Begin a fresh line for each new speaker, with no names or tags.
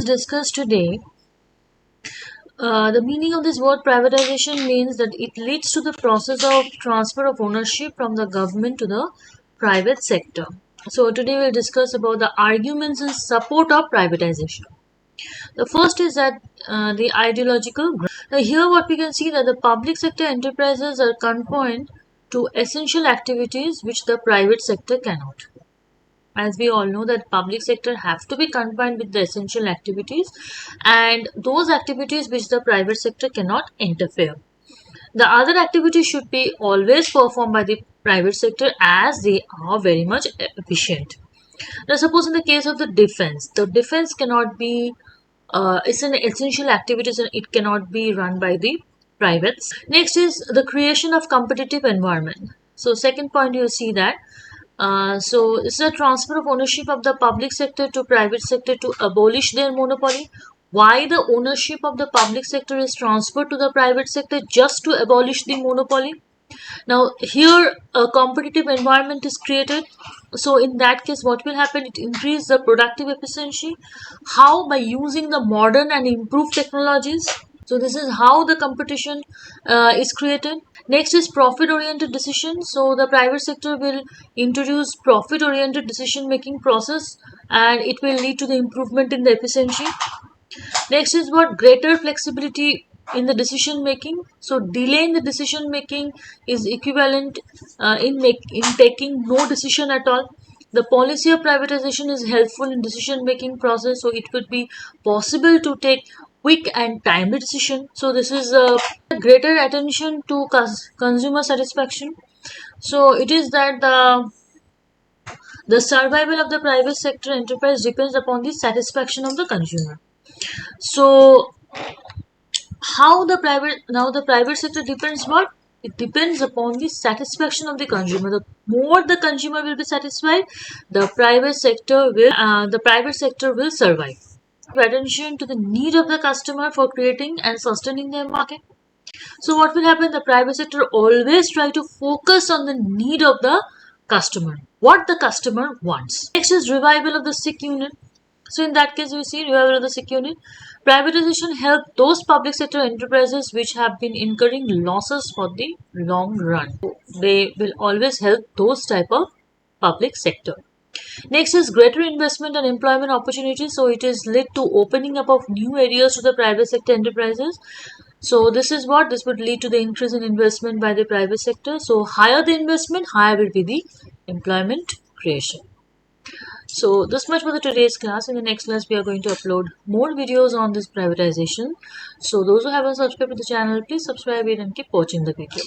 Discussed today, the meaning of this word privatization means that it leads to the process of transfer of ownership from the government to the private sector. So today we'll discuss about the arguments in support of privatization. The first is that the ideological. Here what we can see that the public sector enterprises are confined to essential activities which the private sector cannot. As we all know that public sector have to be confined with the essential activities and those activities which the private sector cannot interfere. The other activities should be always performed by the private sector as they are very much efficient. Now suppose in the case of the defense cannot be it's an essential activity and it cannot be run by the privates. Next is the creation of competitive environment. So second point you see that so it's a transfer of ownership of the public sector to private sector to abolish their monopoly. Why the ownership of the public sector is transferred to the private sector? Just to abolish the monopoly. Now here a competitive environment is created. So in that case what will happen? It increase the productive efficiency. How? By using the modern and improved technologies. So this is how the competition is created. Next is profit oriented decision. So the private sector will introduce profit oriented decision making process and it will lead to the improvement in the efficiency. Next is what? Greater flexibility in the decision making. So delay in the decision making is equivalent in taking no decision at all. The policy of privatization is helpful in decision making process, so it would be possible to take quick and timely decision. So this is a greater attention to consumer satisfaction. So it is that the survival of the private sector enterprise depends upon the satisfaction of the consumer. So how the private sector depends what? It depends upon the satisfaction of the consumer. The more the consumer will be satisfied, the private sector will survive. Attention to the need of the customer for creating and sustaining their market. So what will happen? The private sector always try to focus on the need of the customer, what the customer wants. Next is revival of the sick unit. So in that case, we see revival of the sick unit. Privatization helped those public sector enterprises which have been incurring losses for the long run. They will always help those type of public sector. Next is greater investment and employment opportunities. So it is led to opening up of new areas to the private sector enterprises. So this is what? This would lead to the increase in investment by the private sector. So higher the investment, higher will be the employment creation. So this much for the today's class. In the next class, we are going to upload more videos on this privatization. So those who haven't subscribed to the channel, please subscribe it and keep watching the video.